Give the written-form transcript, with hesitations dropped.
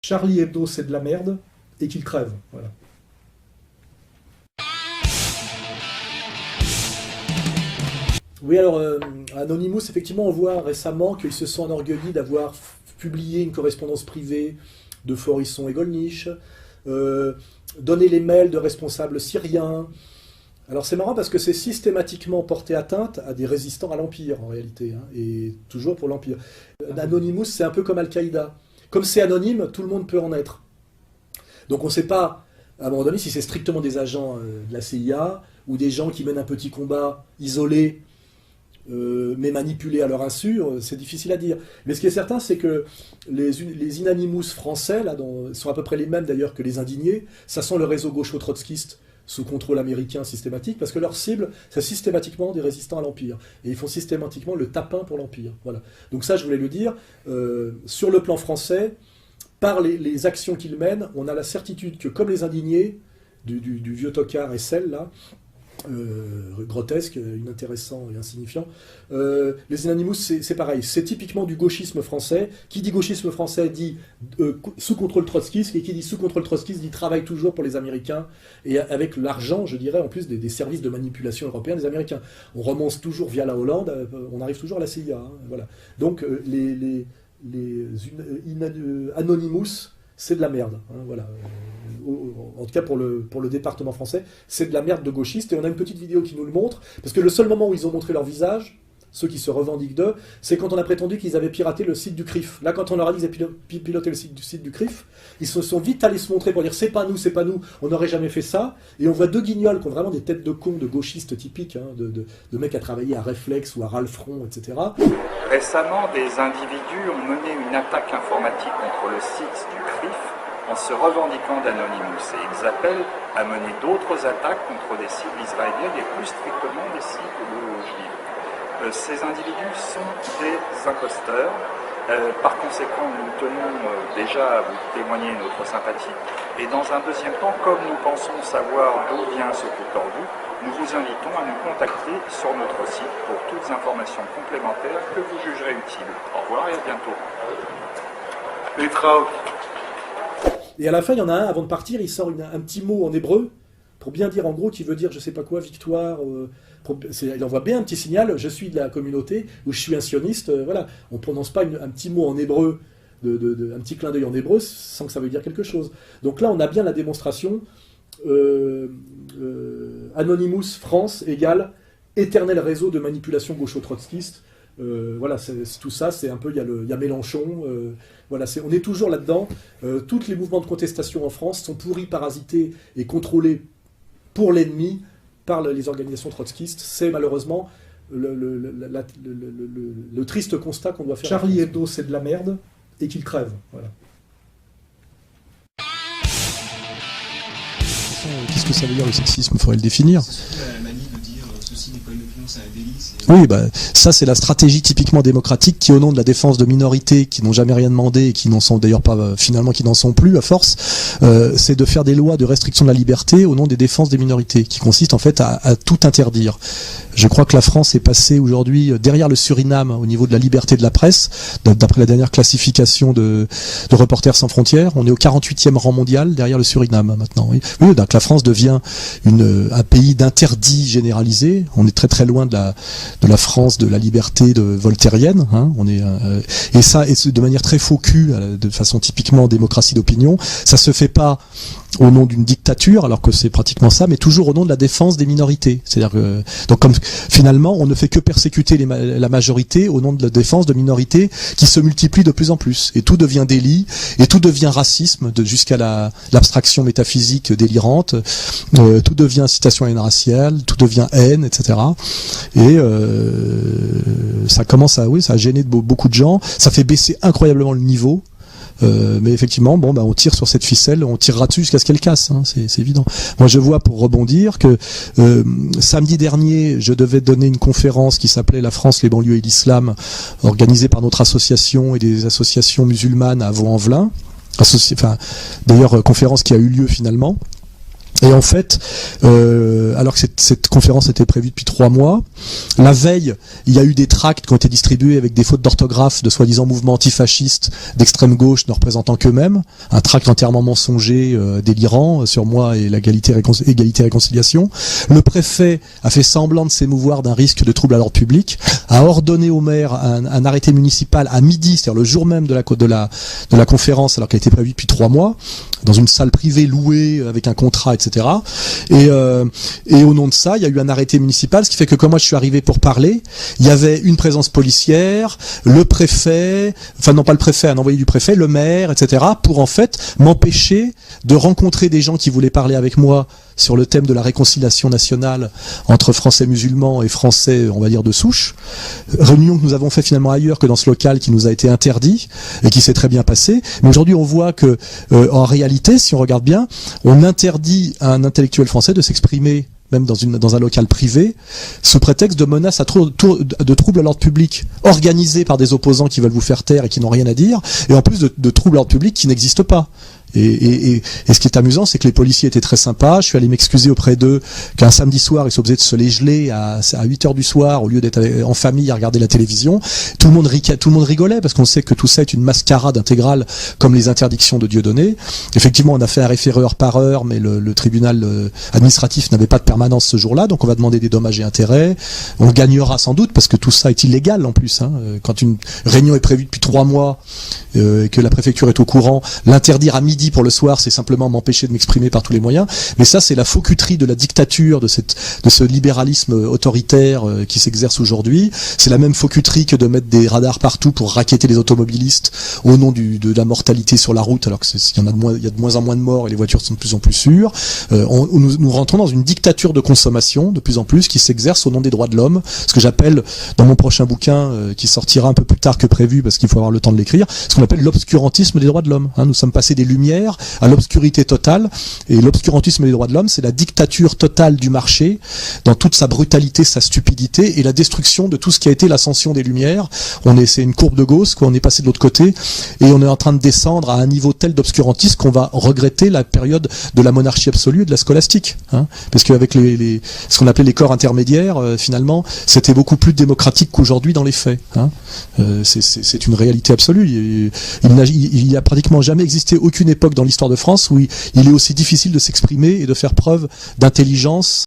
Charlie Hebdo, c'est de la merde, et qu'il crève. Voilà. Oui, alors, Anonymous, effectivement, on voit récemment qu'ils se sont enorgueillis d'avoir publié une correspondance privée de Forisson et Gollnisch, donné les mails de responsables syriens. Alors c'est marrant parce que c'est systématiquement porté atteinte à des résistants à l'Empire, en réalité, hein, et toujours pour l'Empire. Anonymous, c'est un peu comme Al-Qaïda. Comme c'est anonyme, tout le monde peut en être. Donc on ne sait pas, à un moment donné, si c'est strictement des agents de la CIA, ou des gens qui mènent un petit combat isolé, mais manipulés à leur insu, c'est difficile à dire. Mais ce qui est certain, c'est que les Inanimous français, là, sont à peu près les mêmes d'ailleurs que les Indignés, ça sent le réseau gaucho-trotskiste sous contrôle américain systématique, parce que leur cible, c'est systématiquement des résistants à l'Empire. Et ils font systématiquement le tapin pour l'Empire. Voilà. Donc ça, je voulais le dire. Sur le plan français, par les actions qu'ils mènent, on a la certitude que, comme les Indignés, du vieux tocard et celle là, grotesque, inintéressant et insignifiant. Les Inanimous, c'est pareil. C'est typiquement du gauchisme français. Qui dit gauchisme français dit sous contrôle trotskiste, et qui dit sous contrôle trotskiste dit travaille toujours pour les Américains, et avec l'argent, je dirais, en plus des services de manipulation européens des Américains. On remonte toujours via la Hollande, on arrive toujours à la CIA. Hein, voilà. Donc Anonymous, c'est de la merde. Hein, voilà. En tout cas pour le département français, c'est de la merde de gauchistes. Et on a une petite vidéo qui nous le montre, parce que le seul moment où ils ont montré leur visage, ceux qui se revendiquent d'eux, c'est quand on a prétendu qu'ils avaient piraté le site du CRIF. Là, quand on leur a dit qu'ils avaient piloté le site du CRIF, ils se sont vite allés se montrer pour dire c'est pas nous, on n'aurait jamais fait ça. Et on voit deux guignols qui ont vraiment des têtes de cons, de gauchistes typiques, hein, de mecs à travailler à Reflex ou à Ralfron, etc. Récemment, des individus ont mené une attaque informatique contre le site du CRIF en se revendiquant d'Anonymous. Et ils appellent à mener d'autres attaques contre des cibles israéliennes et plus strictement des cibles juives. Ces individus sont des imposteurs. Par conséquent, nous tenons déjà à vous témoigner notre sympathie. Et dans un deuxième temps, comme nous pensons savoir d'où vient ce coup tordu, nous vous invitons à nous contacter sur notre site pour toutes informations complémentaires que vous jugerez utiles. Au revoir et à bientôt. Et à la fin, il y en a un, avant de partir, il sort un petit mot en hébreu, pour bien dire en gros qu'il veut dire je sais pas quoi, victoire. Il envoie bien un petit signal, je suis de la communauté, ou je suis un sioniste. Voilà. On ne prononce pas un petit mot en hébreu, un petit clin d'œil en hébreu, sans que ça veuille dire quelque chose. Donc là, on a bien la démonstration. Anonymous France égale éternel réseau de manipulation gaucho-trotskiste. Voilà, tout ça, c'est un peu, il y a Mélenchon, voilà, on est toujours là-dedans. Tous les mouvements de contestation en France sont pourris, parasités et contrôlés pour l'ennemi par les organisations trotskistes. C'est malheureusement le triste constat qu'on doit faire. Charlie Hebdo, c'est de la merde, et qu'il crève. Voilà. Qu'est-ce que ça veut dire le sexisme? Il faudrait le définir. Oui, ça c'est la stratégie typiquement démocratique qui, au nom de la défense de minorités qui n'ont jamais rien demandé et qui n'en sont d'ailleurs pas finalement, qui n'en sont plus à force, c'est de faire des lois de restriction de la liberté au nom des défenses des minorités, qui consistent en fait à tout interdire. Je crois que la France est passée aujourd'hui derrière le Suriname au niveau de la liberté de la presse, d'après la dernière classification de Reporters sans frontières. On est au 48e rang mondial derrière le Suriname maintenant. Oui, donc la France devient un pays d'interdit généralisé. On est très très loin de la France de la liberté voltairienne. Hein. On est et ça, et de manière très faux cul, de façon typiquement démocratie d'opinion. Ça se fait pas au nom d'une dictature, alors que c'est pratiquement ça, mais toujours au nom de la défense des minorités. C'est-à-dire que, donc comme finalement, on ne fait que persécuter la majorité au nom de la défense de minorités qui se multiplient de plus en plus. Et tout devient délit, et tout devient racisme, jusqu'à l'abstraction métaphysique délirante. Tout devient incitation à haine raciale, tout devient haine, etc. Et ça commence ça a gêné beaucoup de gens. Ça fait baisser incroyablement le niveau. Mais effectivement, on tire sur cette ficelle, on tirera dessus jusqu'à ce qu'elle casse, hein, c'est évident. Moi, je vois, pour rebondir, que samedi dernier, je devais donner une conférence qui s'appelait La France, les banlieues et l'islam, organisée par notre association et des associations musulmanes à Vaux-en-Velin. D'ailleurs, conférence qui a eu lieu finalement. Et en fait, alors que cette conférence était prévue depuis 3 mois, la veille, il y a eu des tracts qui ont été distribués avec des fautes d'orthographe de soi-disant mouvements antifascistes d'extrême gauche ne représentant qu'eux-mêmes, un tract entièrement mensonger, délirant sur moi et l'égalité et réconciliation. Le préfet a fait semblant de s'émouvoir d'un risque de trouble à l'ordre public, a ordonné au maire un arrêté municipal à midi, c'est-à-dire le jour même de la conférence, alors qu'elle était prévue depuis 3 mois, dans une salle privée louée avec un contrat, etc. Et au nom de ça, il y a eu un arrêté municipal, ce qui fait que quand moi je suis arrivé pour parler, il y avait une présence policière, le préfet, enfin non pas le préfet, un envoyé du préfet, le maire, etc. pour en fait m'empêcher de rencontrer des gens qui voulaient parler avec moi sur le thème de la réconciliation nationale entre Français musulmans et Français, on va dire, de souche. Réunion que nous avons fait finalement ailleurs que dans ce local qui nous a été interdit et qui s'est très bien passé. Mais aujourd'hui, on voit que, en réalité, si on regarde bien, on interdit à un intellectuel français de s'exprimer même dans un local privé, sous prétexte de menaces de troubles à l'ordre public, organisés par des opposants qui veulent vous faire taire et qui n'ont rien à dire, et en plus de troubles à l'ordre public qui n'existent pas. Et ce qui est amusant, c'est que les policiers étaient très sympas. Je suis allé m'excuser auprès d'eux qu'un samedi soir, ils sont obligés de se les geler à 8h du soir au lieu d'être en famille à regarder la télévision. Tout le monde rigolait parce qu'on sait que tout ça est une mascarade intégrale comme les interdictions de Dieudonné. Effectivement, on a fait un référé heure par heure, mais le tribunal administratif n'avait pas de permanence ce jour-là, donc on va demander des dommages et intérêts. On gagnera sans doute parce que tout ça est illégal en plus. Quand une réunion est prévue depuis 3 mois et que la préfecture est au courant, l'interdire à midi pour le soir, c'est simplement m'empêcher de m'exprimer par tous les moyens. Mais ça, c'est la faux cuterie de la dictature, de ce libéralisme autoritaire qui s'exerce aujourd'hui. C'est la même faux cuterie que de mettre des radars partout pour racketter les automobilistes au nom de la mortalité sur la route, alors qu'il y a de moins en moins de morts et les voitures sont de plus en plus sûres. Nous rentrons dans une dictature de consommation de plus en plus qui s'exerce au nom des droits de l'homme, ce que j'appelle dans mon prochain bouquin qui sortira un peu plus tard que prévu parce qu'il faut avoir le temps de l'écrire, ce qu'on appelle l'obscurantisme des droits de l'homme. Nous sommes passés des lumières à l'obscurité totale, et l'obscurantisme des droits de l'homme, c'est la dictature totale du marché dans toute sa brutalité, sa stupidité et la destruction de tout ce qui a été l'ascension des Lumières. C'est une courbe de Gauss, on est passé de l'autre côté et on est en train de descendre à un niveau tel d'obscurantisme qu'on va regretter la période de la monarchie absolue et de la scolastique, parce qu'avec ce qu'on appelait les corps intermédiaires, finalement, c'était beaucoup plus démocratique qu'aujourd'hui dans les faits. C'est une réalité absolue. Il n'y a pratiquement jamais existé aucune époque dans l'histoire de France où il est aussi difficile de s'exprimer et de faire preuve d'intelligence